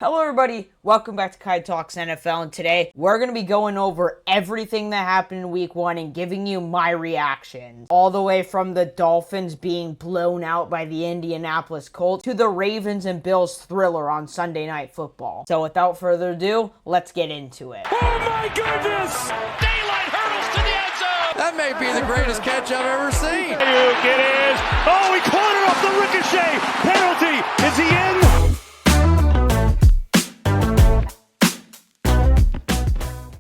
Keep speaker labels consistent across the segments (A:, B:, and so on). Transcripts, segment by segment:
A: Hello everybody, welcome back to Kai Talks NFL, and today we're going to be going over everything that happened in week 1 and giving you my reactions. All the way from the Dolphins being blown out by the Indianapolis Colts to the Ravens and Bills thriller on Sunday Night Football. So without further ado, let's get into it.
B: Oh my goodness!
C: Daylight hurdles to the end zone!
D: That may be the greatest catch I've ever seen.
B: It is. Oh, he caught it off the ricochet. Penalty. Is he in?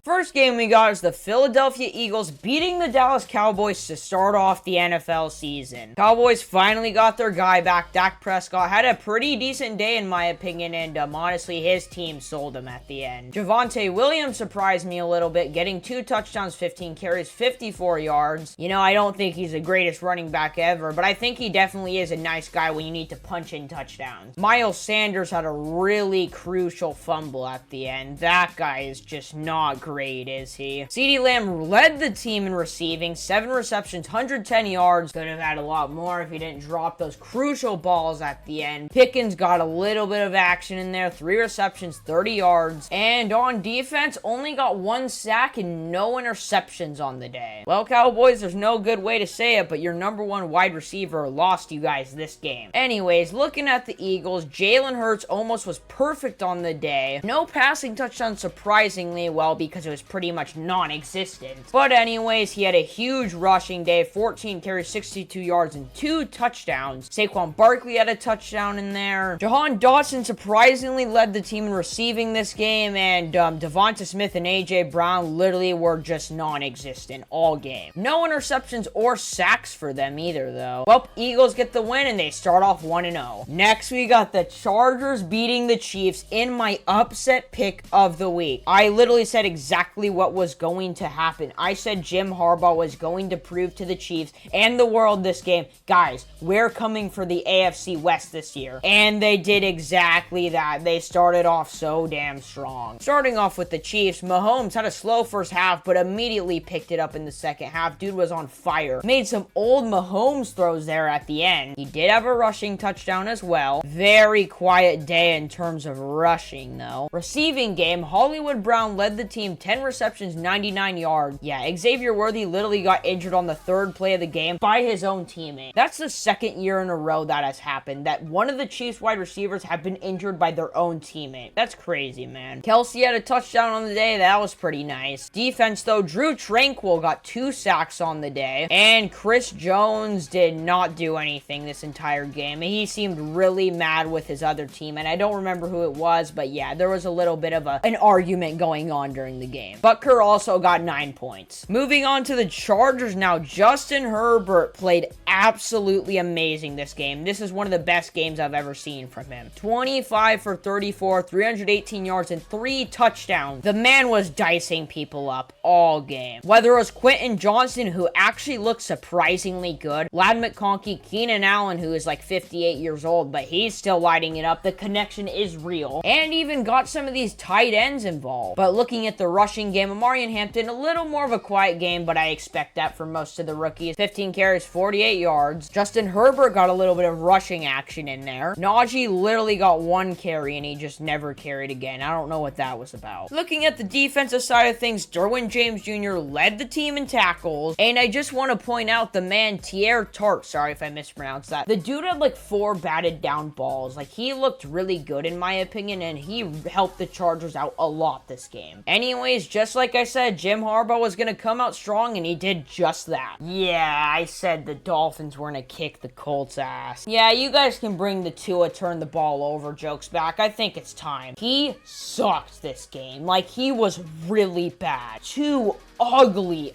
A: First game we got is the Philadelphia Eagles beating the Dallas Cowboys to start off the NFL season. Cowboys finally got their guy back. Dak Prescott had a pretty decent day in my opinion, and honestly his team sold him at the end. Javonte Williams surprised me a little bit, getting 2 touchdowns, 15 carries, 54 yards. You know, I don't think he's the greatest running back ever, but I think he definitely is a nice guy when you need to punch in touchdowns. Miles Sanders had a really crucial fumble at the end. That guy is just not great, is he? CeeDee Lamb led the team in receiving, 7 receptions, 110 yards. Could have had a lot more if he didn't drop those crucial balls at the end. Pickens got a little bit of action in there, 3 receptions, 30 yards. And on defense, only got 1 sack and no interceptions on the day. Well, Cowboys, there's no good way to say it, but your number 1 wide receiver lost you guys this game. Anyways, looking at the Eagles, Jalen Hurts almost was perfect on the day. No passing touchdown, surprisingly, well, because it was pretty much non-existent. But anyways, he had a huge rushing day, 14 carries, 62 yards, and 2 touchdowns. Saquon Barkley had a touchdown in there. Jahan Dotson surprisingly led the team in receiving this game, and Devonta Smith and AJ Brown literally were just non-existent all game. No interceptions or sacks for them either, though. Well, Eagles get the win, and they start off 1-0. Next, we got the Chargers beating the Chiefs in my upset pick of the week. I literally said exactly what was going to happen. I said Jim Harbaugh was going to prove to the Chiefs and the world this game, guys, we're coming for the AFC West this year. And they did exactly that. They started off so damn strong. Starting off with the Chiefs, Mahomes had a slow first half, but immediately picked it up in the second half. Dude was on fire. Made some old Mahomes throws there at the end. He did have a rushing touchdown as well. Very quiet day in terms of rushing, though. Receiving game, Hollywood Brown led the team 10 receptions, 99 yards. Yeah, Xavier Worthy literally got injured on the 3rd play of the game by his own teammate. That's the 2nd year in a row that has happened, that one of the Chiefs wide receivers have been injured by their own teammate. That's crazy, man. Kelsey had a touchdown on the day. That was pretty nice. Defense, though, Drew Tranquill got 2 sacks on the day, and Chris Jones did not do anything this entire game. He seemed really mad with his other team, and I don't remember who it was, but yeah, there was a little bit of an argument going on during the game. Butker also got 9 points. Moving on to the Chargers now, Justin Herbert played absolutely amazing this game. This is one of the best games I've ever seen from him. 25 for 34, 318 yards, and 3 touchdowns. The man was dicing people up all game. Whether it was Quentin Johnson, who actually looked surprisingly good, Lad McConkey, Keenan Allen, who is like 58 years old, but he's still lighting it up. The connection is real. And even got some of these tight ends involved. But looking at the rushing game, Amarian Hampton, a little more of a quiet game, but I expect that for most of the rookies. 15 carries, 48 yards. Justin Herbert got a little bit of rushing action in there. Najee literally got 1 carry, and he just never carried again. I don't know what that was about. Looking at the defensive side of things, Derwin James Jr. led the team in tackles, and I just want to point out the man, Teair Tart, sorry if I mispronounced that. The dude had like 4 batted down balls. Like, he looked really good in my opinion, and he helped the Chargers out a lot this game. Anyways, just like I said, Jim Harbaugh was going to come out strong, and he did just that. Yeah, I said the Dolphins were going to kick the Colts' ass. Yeah, you guys can bring the Tua turn the ball over jokes back. I think it's time. He sucked this game. Like, he was really bad. 2 ugly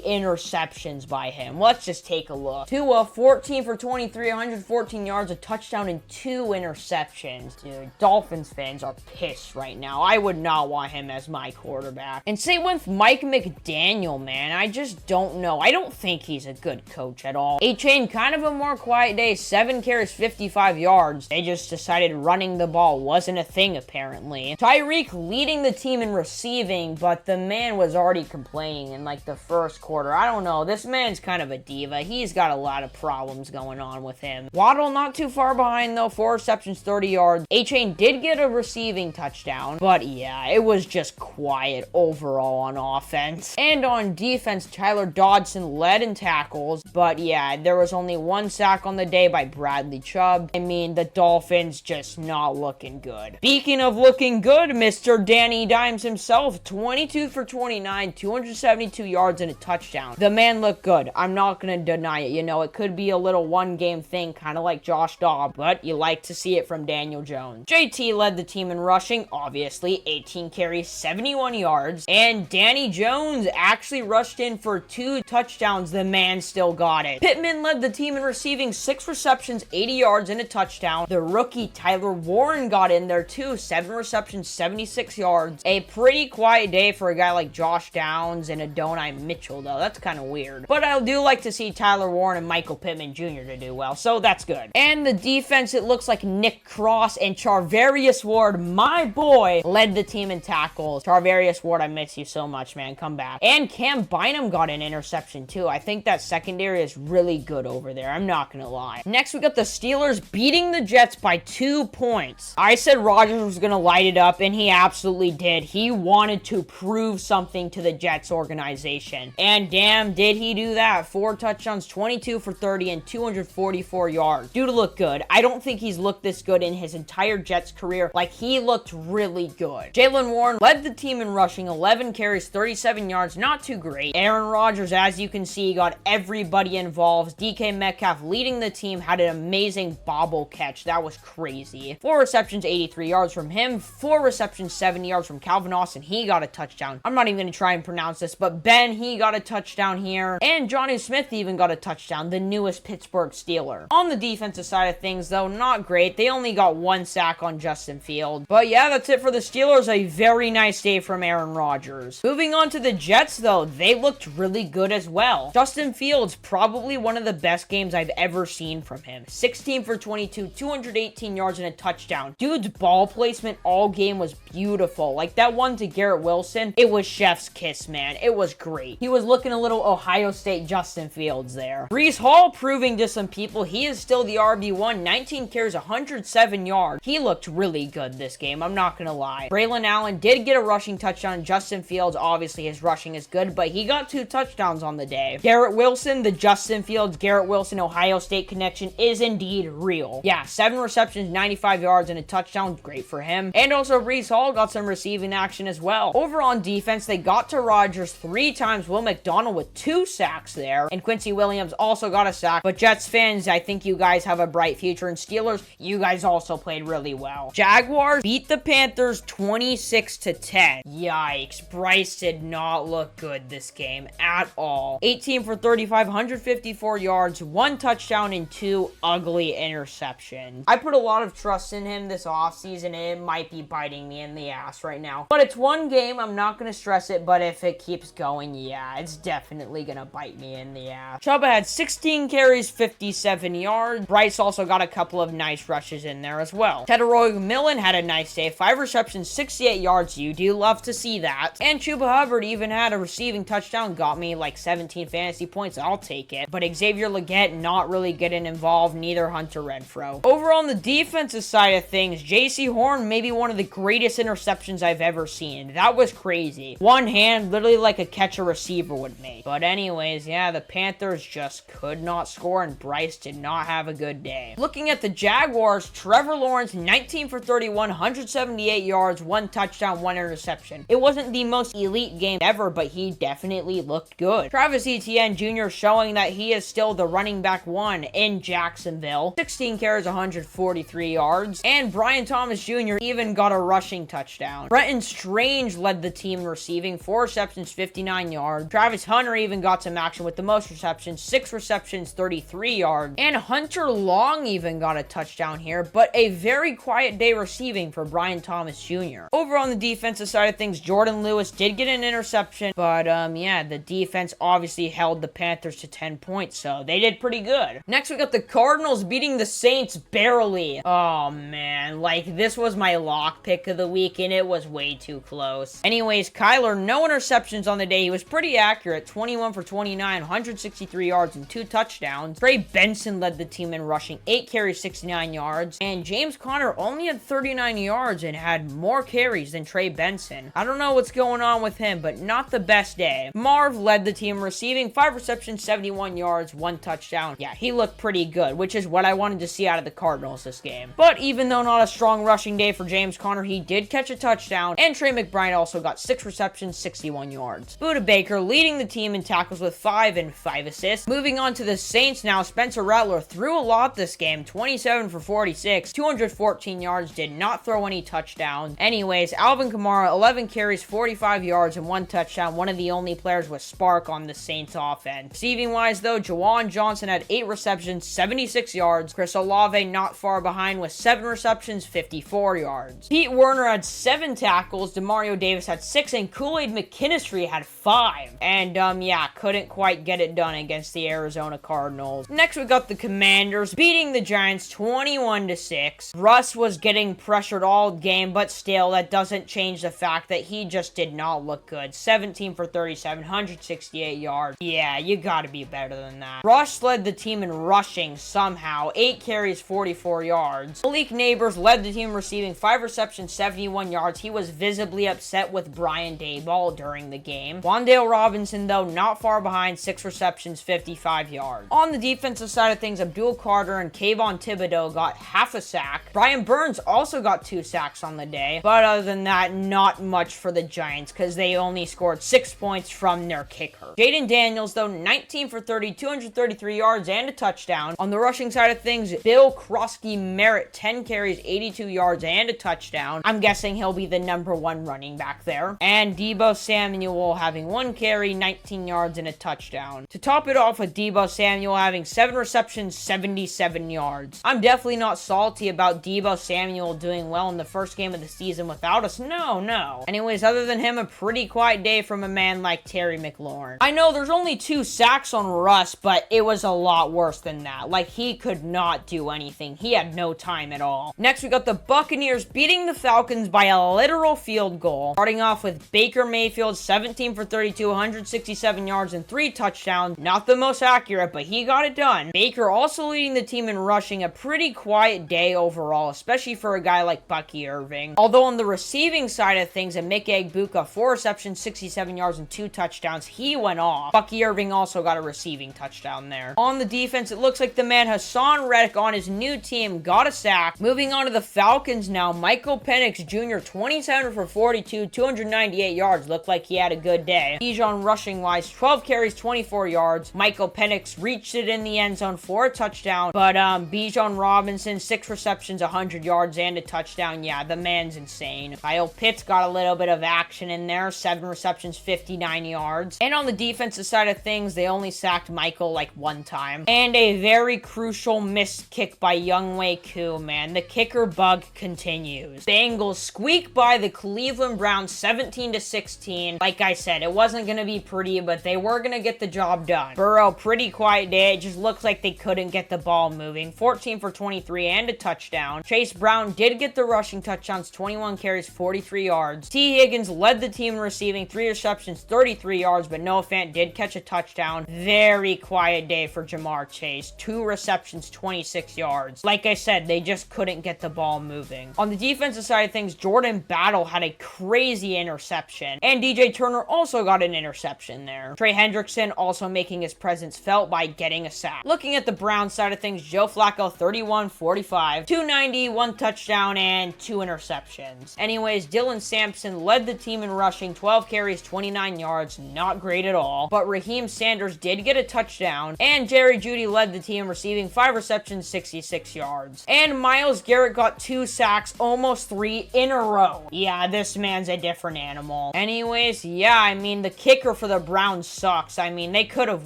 A: interceptions by him. Let's just take a look. Tua, 14 for 23, 114 yards, a touchdown, and 2 interceptions. Dude, Dolphins fans are pissed right now. I would not want him as my quarterback. And same with Mike McDaniel, man. I just don't know. I don't think he's a good coach at all. A-Chain, kind of a more quiet day, 7 carries, 55 yards. They just decided running the ball wasn't a thing, apparently. Tyreek leading the team in receiving, but the man was already complaining in like the first quarter. I don't know. This man's kind of a diva. He's got a lot of problems going on with him. Waddle not too far behind though. 4 receptions, 30 yards. A-Chain did get a receiving touchdown, but yeah, it was just quiet overall on offense. And on defense, Tyler Dodson led in tackles, but yeah, there was only 1 sack on the day by Bradley Chubb. I mean, the Dolphins just not looking good. Speaking of looking good, Mr. Danny Dimes himself, 22 for 29, 272 yards and a touchdown. The man looked good. I'm not going to deny it. You know, it could be a little one-game thing, kind of like Josh Dobbs, but you like to see it from Daniel Jones. JT led the team in rushing, obviously, 18 carries, 71 yards, and Danny Jones actually rushed in for 2 touchdowns. The man still got it. Pittman led the team in receiving, 6 receptions, 80 yards and a touchdown. The rookie Tyler Warren got in there too, 7 receptions, 76 yards. A pretty quiet day for a guy like Josh Downs and Adonai Mitchell, though. That's kind of weird. But I do like to see Tyler Warren and Michael Pittman Jr. to do well, so that's good. And the defense, it looks like Nick Cross and Charvarius Ward, my boy, led the team in tackles. Charvarius Ward, I miss you so much, man. Come back. And Cam Bynum got an interception, too. I think that secondary is really good over there. I'm not gonna lie. Next, we got the Steelers beating the Jets by 2 points. I said Rodgers was gonna light it up, and he absolutely did. He wanted to prove something to the Jets organization. And damn, did he do that. 4 touchdowns, 22 for 30, and 244 yards. Dude looked good. I don't think he's looked this good in his entire Jets career. Like, he looked really good. Jaylen Warren led the team in rushing, 11 carries, 37 yards. Not too great. Aaron Rodgers, as you can see, got everybody involved. DK Metcalf leading the team, had an amazing bobble catch. That was crazy. 4 receptions, 83 yards from him. 4 receptions, 70 yards from Calvin Austin. He got a touchdown. I'm not even going to try and pronounce this, but Ben, he got a touchdown here. And Jonnu Smith even got a touchdown, the newest Pittsburgh Steeler. On the defensive side of things, though, not great. They only got 1 sack on Justin Fields. But yeah, that's it for the Steelers. A very nice day from Aaron Rodgers. Moving on to the Jets, though, they looked really good as well. Justin Fields, probably one of the best games I've ever seen from him. 16 for 22, 218 yards and a touchdown. Dude's ball placement all game was beautiful. Like that one to Garrett Wilson, it was chef's kiss, man. It was great. He was looking a little Ohio State Justin Fields there. Breece Hall proving to some people he is still the RB1. 19 carries, 107 yards. He looked really good this game. I'm not gonna lie. Braylon Allen did get a rushing touchdown. Justin Fields, obviously his rushing is good, but he got 2 touchdowns on the day. Garrett Wilson, the Justin Fields, Garrett Wilson, Ohio State connection is indeed real. Yeah, 7 receptions, 95 yards and a touchdown. Great for him. And also Breece Hall got some receiving action as well. Over on defense, they got to Rodgers 3 times. Will McDonald with 2 sacks there. And Quincy Williams also got a sack. But Jets fans, I think you guys have a bright future. And Steelers, you guys also played really well. Jaguars beat the Panthers 26-10. Yikes. Bryce did not look good this game at all. 18 for 35, 154 yards, 1 touchdown, and 2 ugly interceptions. I put a lot of trust in him this offseason, and it might be biting me in the ass right now. But it's one game. I'm not going to stress it, but if it keeps going, yeah, it's definitely going to bite me in the ass. Chuba had 16 carries, 57 yards. Bryce also got a couple of nice rushes in there as well. Tedoroy Millen had a nice day. 5 receptions, 68 yards. You do love to see that. And Chuba Hubbard even had a receiving touchdown. Got me like 17 fantasy points. I'll take it. But Xavier Legette not really getting involved. Neither Hunter Renfrow. Over on the defensive side of things, J.C. Horn, maybe one of the greatest interceptions I've ever seen. That was crazy. One hand, literally like a catcher receiver would make. But anyways, yeah, the Panthers just could not score, and Bryce did not have a good day. Looking at the Jaguars, Trevor Lawrence, 19 for 31, 178 yards, 1 touchdown, 1 interception. It wasn't the most elite game ever, but he definitely looked good. Travis Etienne Jr. showing that he is still the running back 1 in Jacksonville. 16 carries, 143 yards. And Brian Thomas Jr. even got a rushing touchdown. Brenton Strange led the team in receiving, 4 receptions, 59 yards. Travis Hunter even got some action with the most receptions, 6 receptions, 33 yards. And Hunter Long even got a touchdown here, but a very quiet day receiving for Brian Thomas Jr. Over on the defensive side of things, Jordan Lewis did get an interception, but yeah, the defense obviously held the Panthers to 10 points, so they did pretty good. Next, we got the Cardinals beating the Saints barely. Oh man, like this was my lock pick of the week, and it was way too close. Anyways, Kyler, no interception receptions on the day. He was pretty accurate, 21 for 29, 163 yards and 2 touchdowns. Trey Benson led the team in rushing, 8 carries, 69 yards. And James Conner only had 39 yards and had more carries than Trey Benson. I don't know what's going on with him, but not the best day. Marv led the team receiving 5 receptions, 71 yards, 1 touchdown. Yeah, he looked pretty good, which is what I wanted to see out of the Cardinals this game. But even though not a strong rushing day for James Conner, he did catch a touchdown, and Trey McBride also got 6 receptions, 61 yards. Budda Baker leading the team in tackles with 5 and 5 assists. Moving on to the Saints now, Spencer Rattler threw a lot this game, 27 for 46, 214 yards, did not throw any touchdowns. Anyways, Alvin Kamara, 11 carries, 45 yards, and 1 touchdown, one of the only players with spark on the Saints offense. Receiving-wise, though, Juwan Johnson had 8 receptions, 76 yards. Chris Olave not far behind with 7 receptions, 54 yards. Pete Werner had 7 tackles, Demario Davis had 6, and Kool-Aid McKinstry had 5. And, yeah, couldn't quite get it done against the Arizona Cardinals. Next, we got the Commanders beating the Giants 21-6. Russ was getting pressured all game, but still, that doesn't change the fact that he just did not look good. 17 for 37, 168 yards. Yeah, you gotta be better than that. Russ led the team in rushing somehow, 8 carries, 44 yards. Malik Neighbors led the team receiving 5 receptions, 71 yards. He was visibly upset with Brian Daboll during the game. Wan'Dale Robinson, though, not far behind, 6 receptions, 55 yards. On the defensive side of things, Abdul Carter and Kayvon Thibodeau got half a sack. Brian Burns also got 2 sacks on the day, but other than that, not much for the Giants because they only scored 6 points from their kicker. Jaden Daniels, though, 19 for 30, 233 yards and a touchdown. On the rushing side of things, Bill Krosky Merritt, 10 carries, 82 yards and a touchdown. I'm guessing he'll be the #1 running back there. And Deebo Samuel having 1 carry, 19 yards and a touchdown. To top it off with Deebo Samuel having 7 receptions, 77 yards. I'm definitely not salty about Deebo Samuel doing well in the first game of the season without us. No. Anyways, other than him, a pretty quiet day from a man like Terry McLaurin. I know there's only 2 sacks on Russ, but it was a lot worse than that. Like, he could not do anything. He had no time at all. Next, we got the Buccaneers beating the Falcons by a literal field goal. Starting off with Baker Mayfield, 17 for 32, 167 yards and 3 touchdowns. Not the most accurate, but he got it done. Baker also leading the team in rushing, a pretty quiet day overall, especially for a guy like Bucky Irving. Although on the receiving side of things, Emeka Egbuka, 4 receptions, 67 yards and 2 touchdowns. He went off. Bucky Irving also got a receiving touchdown there. On the defense, it looks like the man Hassan Reddick on his new team got a sack. Moving on to the Falcons now, Michael Penix Jr., 27 for 42, 298 yards. Looked like he had a good day. Bijan rushing-wise, 12 carries, 24 yards. Michael Penix reached it in the end zone for a touchdown, but Bijan Robinson, 6 receptions, 100 yards and a touchdown. Yeah, the man's insane. Kyle Pitts got a little bit of action in there, 7 receptions, 59 yards. And on the defensive side of things, they only sacked Michael like 1 time. And a very crucial missed kick by Younghoe Koo, man. The kicker bug continues. Bengals squeak by the Cleveland Browns 17-16. Like I said, it wasn't going to be pretty, but they were going to get the job done. Burrow, pretty quiet day. It just looks like they couldn't get the ball moving. 14 for 23 and a touchdown. Chase Brown did get the rushing touchdowns, 21 carries, 43 yards. T. Higgins led the team receiving 3 receptions, 33 yards, but Noah Fant did catch a touchdown. Very quiet day for Jamar Chase. 2 receptions, 26 yards. Like I said, they just couldn't get the ball moving. On the defensive side of things, Jordan Battle had a crazy interception, and DJ Turner also got an interception there. Trey Hendrickson also making his presence felt by getting a sack. Looking at the Browns side of things, Joe Flacco, 31-45, 290, 1 touchdown, and 2 interceptions. Anyways, Dylan Sampson led the team in rushing, 12 carries, 29 yards, not great at all, but Raheem Sanders did get a touchdown, and Jerry Jeudy led the team receiving 5 receptions, 66 yards. And Myles Garrett got 2 sacks, almost 3 in a row. Yeah, this man's a different animal. Anyways, yeah, I mean, the kicker for the Browns sucks. I mean, they could have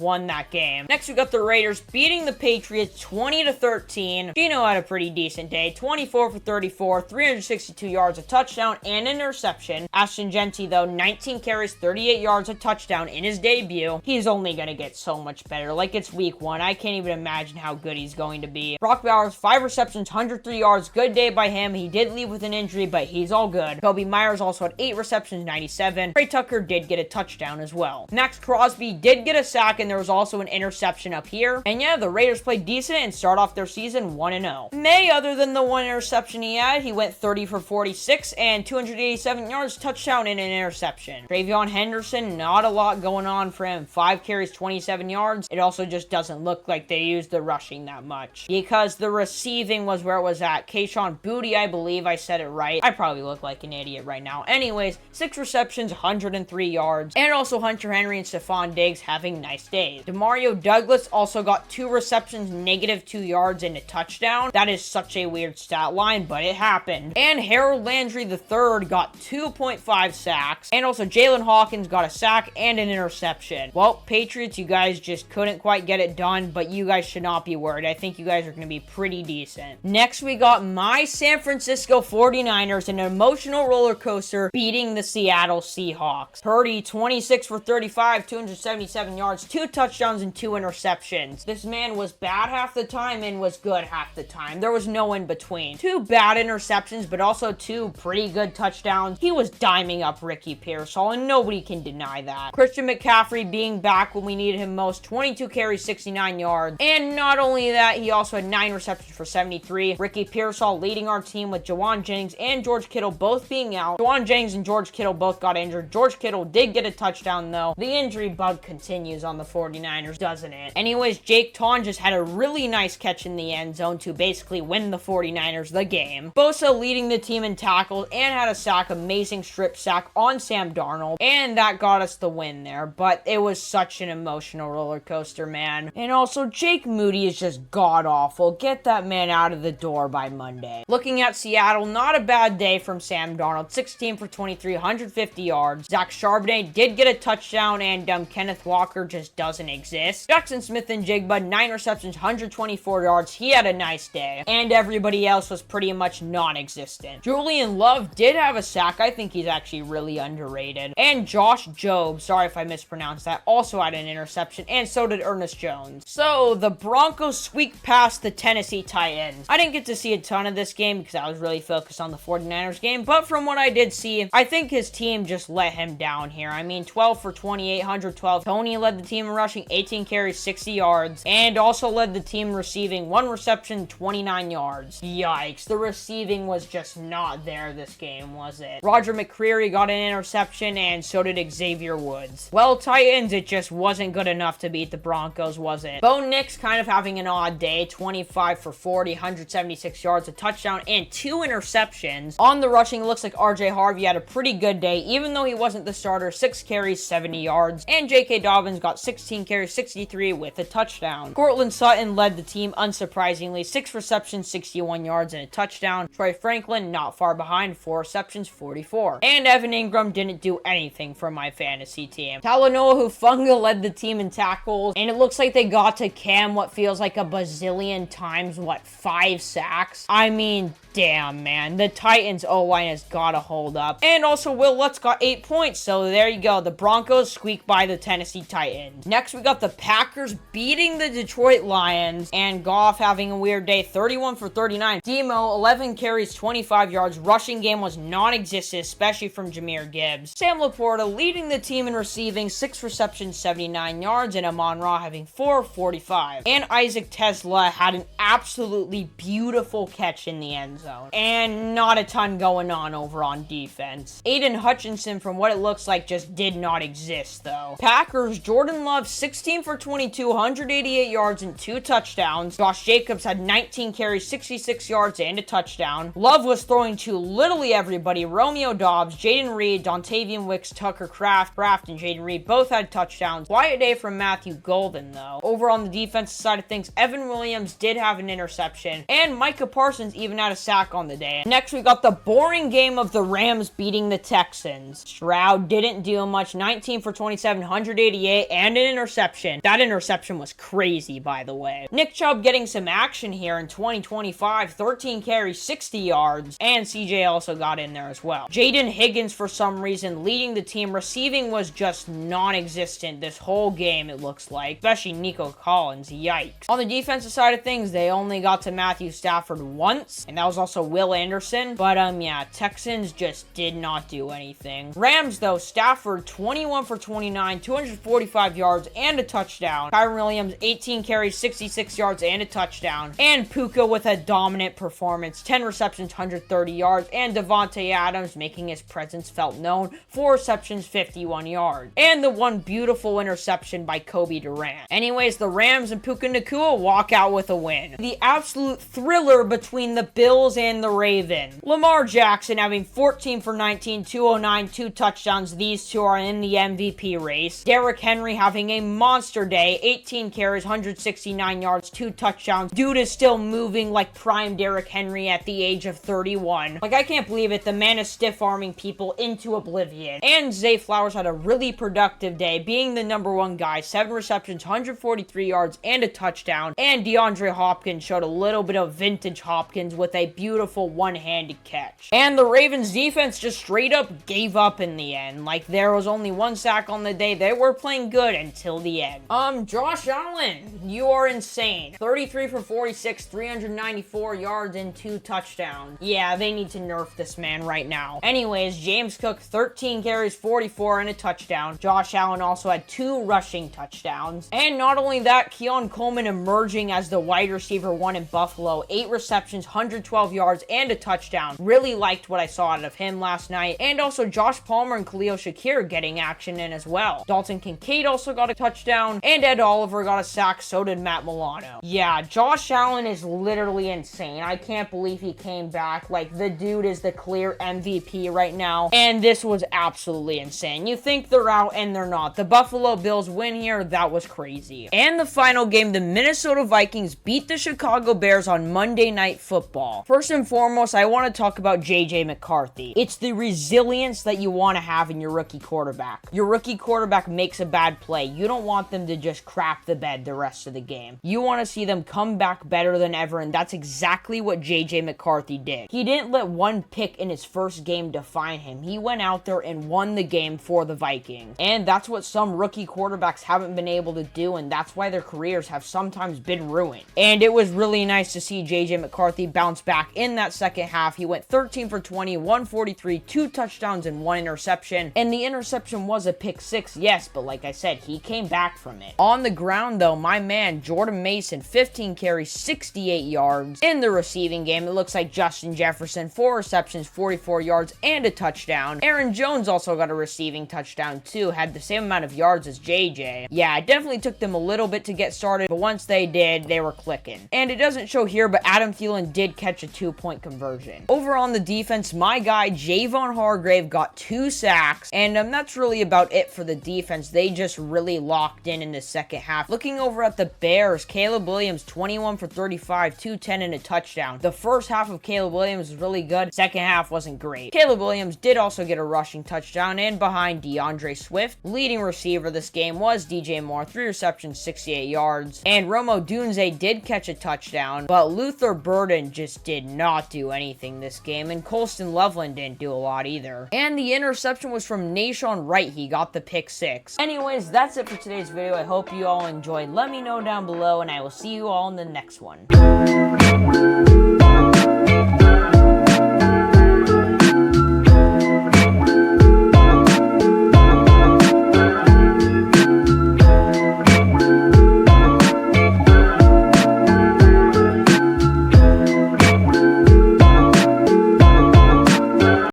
A: won that game. Next, we got the Raiders beating the Patriots 20-13. Gino had a pretty decent day, 24 for 34, 362 yards, a touchdown, and an interception. Ashton Jeanty, though, 19 carries, 38 yards, a touchdown in his debut. He's only gonna get so much better. Like, it's week 1. I can't even imagine how good he's going to be. Brock Bowers, 5 receptions, 103 yards. Good day by him. He did leave with an injury, but he's all good. Kobe Myers also had 8 receptions, 97. Trey PJ Tucker did get a touchdown as well. Max Crosby did get a sack, and there was also an interception up here. And yeah, the Raiders played decent and start off their season 1-0. May, other than the one interception he had, he went 30 for 46 and 287 yards, touchdown and an interception. Travion Henderson, not a lot going on for him. 5 carries, 27 yards. It also just doesn't look like they used the rushing that much because the receiving was where it was at. Kayshon Boutte, I believe I said it right. I probably look like an idiot right now. Anyways, 6 receptions, 103 yards, and also Hunter Henry and Stephon Diggs having nice days. Demario Douglas also got 2 receptions, -2 yards, and a touchdown. That is such a weird stat line, but it happened. And Harold Landry III got 2.5 sacks, and also Jalen Hawkins got a sack and an interception. Well, Patriots, you guys just couldn't quite get it done, but you guys should not be worried. I think you guys are going to be pretty decent. Next, we got my San Francisco 49ers, an emotional roller coaster, beating the Seattle Seahawks. Purdy, 26 for 35, 277 yards, 2 touchdowns, and 2 interceptions. This man was bad half the time and was good half the time. There was no in between. 2 bad interceptions, but also 2 pretty good touchdowns. He was diming up Ricky Pearsall, and nobody can deny that. Christian McCaffrey being back when we needed him most, 22 carries, 69 yards. And not only that, he also had 9 receptions for 73. Ricky Pearsall leading our team with Jauan Jennings and George Kittle both being out. Jauan Jennings and George Kittle both got injured. George Kittle did get a touchdown though. The injury bug continues on the 49ers, doesn't it? Anyways, Jake Ton just had a really nice catch in the end zone to basically win the 49ers the game. Bosa leading the team in tackles and had a sack, amazing strip sack on Sam Darnold, and that got us the win there, but it was such an emotional roller coaster, man. And also, Jake Moody is just god-awful. Get that man out of the door by Monday. Looking at Seattle, not a bad day from Sam Darnold. 16 for 23, 150 yards. Zach Charbonnet did get a touchdown, and Kenneth Walker just doesn't exist. Jackson Smith-Njigba, 9 receptions, 124 yards. He had a nice day. And everybody else was pretty much non-existent. Julian Love did have a sack. I think he's actually really underrated. And Josh Jobe, sorry if I mispronounced that, also had an interception, and so did Ernest Jones. So, the Broncos squeaked past the Tennessee Titans. I didn't get to see a ton of this game because I was really focused on the 49ers game, but from what I did see, I think his team just let him down here. I mean, 12 for 28, 112. Tony led the team in rushing, 18 carries, 60 yards, and also led the team receiving 1 reception, 29 yards. Yikes, the receiving was just not there this game, was it? Roger McCreary got an interception, and so did Xavier Woods. Well, Titans, it just wasn't good enough to beat the Broncos, was it? Bo Nix kind of having an odd day, 25 for 40, 176 yards, a touchdown, and 2 interceptions. On the rushing, it looks like RJ Harvey had a pretty good day, even though he wasn't the starter, 6 carries, 70 yards, and J.K. Dobbins got 16 carries, 63 with a touchdown. Cortland Sutton led the team, unsurprisingly, 6 receptions, 61 yards, and a touchdown. Troy Franklin, not far behind, 4 receptions, 44. And Evan Ingram didn't do anything for my fantasy team. Talanoa Hufanga led the team in tackles, and it looks like they got to Cam what feels like a bazillion times, 5 sacks? I mean, damn, man. The Titans O-line has got to hold up. And also, Will Lutz got 8 points, so there you go. The Broncos squeak by the Tennessee Titans. Next, we got the Packers beating the Detroit Lions, and Goff having a weird day, 31 for 39. Demo, 11 carries, 25 yards. Rushing game was non-existent, especially from Jahmyr Gibbs. Sam Laporta leading the team in receiving, 6 receptions, 79 yards, and Amon-Ra having 4, 45. And Isaac Tesla had an absolutely beautiful catch in the end zone. And not a ton going on over on defense. Aiden Hutchinson, from what it looks like, just did not exist, though. Packers, Jordan Love, 16 for 22, 188 yards, and 2 touchdowns. Josh Jacobs had 19 carries, 66 yards, and a touchdown. Love was throwing to literally everybody. Romeo Doubs, Jaden Reed, Dontavian Wicks, Tucker Kraft, and Jaden Reed both had touchdowns. Quiet day from Matthew Golden, though. Over on the defensive side of things, Evan Williams did have an interception, and Micah Parsons even had a sack on the day. Next, we got the boring game of the Rams beating the Texans. Stroud didn't do much, 19 for 27, 188, and an interception. That interception was crazy, by the way. Nick Chubb getting some action here in 2025, 13 carries, 60 yards, and CJ also got in there as well. Jaden Higgins, for some reason, leading the team. Receiving was just non-existent this whole game, it looks like, especially Nico Collins. Yikes. On the defensive side of things, they only got to Matthew Stafford once, and that was also Will Anderson. But, yeah, Texans just did not do anything. Rams, though, Stafford, 21 for 29, 245 yards and a touchdown. Kyren Williams, 18 carries, 66 yards and a touchdown. And Puka with a dominant performance, 10 receptions, 130 yards. And Devontae Adams making his presence felt known, 4 receptions, 51 yards. And the one beautiful interception by Kobe Durant. Anyways, the Rams and Puka Nacua walk out with a win. The absolute thriller between the Bills and the Ravens. Lamar Jackson having 14 for 19, 209, 2 touchdowns. These two are in the MVP race. Derrick Henry having a monster day, 18 carries, 169 yards, 2 touchdowns. Dude is still moving like prime Derrick Henry at the age of 31. Like, I can't believe it. The man is stiff-arming people into oblivion. And Zay Flowers had a really productive day, being the #1 guy, 7 receptions, 143 yards, and a touchdown. And DeAndre Hopkins showed a little bit of vintage Hopkins with a beautiful one-handed catch. And the Ravens defense just straight up gave up in the end. Like, there was only 1 sack on the day. They were playing good until the end. Josh Allen, you are insane. 33 for 46, 394 yards and 2 touchdowns. Yeah, they need to nerf this man right now. Anyways, James Cook, 13 carries, 44 and a touchdown. Josh Allen also had 2 rushing touchdowns. And not only that, Keon Coleman emerging as the wide receiver 1 in Buffalo, 8 receptions, 112 yards and a touchdown. Really liked what I saw out of him last night. And also Josh Palmer and Khalil Shakir getting action in as well. Dalton Kincaid also got a touchdown, and Ed Oliver got a sack, so did Matt Milano. Yeah, Josh Allen is literally insane. I can't believe he came back. Like, the dude is the clear MVP right now, and this was absolutely insane. You think they're out, and they're not. The Buffalo Bills win here. That was crazy. And the final game, the Minnesota Vikings beat the Chicago Bears on Monday Night Football. First and foremost, I want to talk about JJ McCarthy. It's the resilience that you want to have in your rookie quarterback. Your rookie quarterback makes a bad play. You don't want them to just crap the bed the rest of the game. You want to see them come back better than ever, and that's exactly what JJ McCarthy did. He didn't let one pick in his first game define him. He went out there and won the game for the Vikings. And that's what some rookie quarterbacks haven't been able to do, and that's why their careers have sometimes been ruined. And it was really nice to see JJ McCarthy bounce back in that second half. He went 13 for 20, 143, 2 touchdowns and 1 interception. And the interception was a pick 6, yes, but like I said, he came back from it. On the ground, though, my man, Jordan Mason, 15 carries, 68 yards. In the receiving game, it looks like Justin Jefferson, 4 receptions, 44 yards, and a touchdown. Aaron Jones also got a receiving touchdown, too, had the same amount of yards as JJ. Yeah, it definitely took them a little bit to get started, but once they did, they were clicking. And it doesn't show here, but Adam Thielen did catch a 2-point conversion. Over on the defense, my guy, Javon Hargrave, got 2 sacks, and that's really about it for the defense. They just really locked in the second half. Looking over at the Bears, Caleb Williams, 21 for 35, 210 and a touchdown. The first half of Caleb Williams was really good. Second half wasn't great. Caleb Williams did also get a rushing touchdown, and behind DeAndre Swift, leading receiver this game was DJ Moore, 3 receptions, 68 yards. And Rome Odunze did catch a touchdown, but Luther Burden just did not do anything this game, and Colston Loveland didn't do a lot either. And the interception was from Nahshon Wright. He got the pick 6. Anyways, that's it for today's video. I hope you all enjoyed. Let me know down below, and I will see you all in the next one.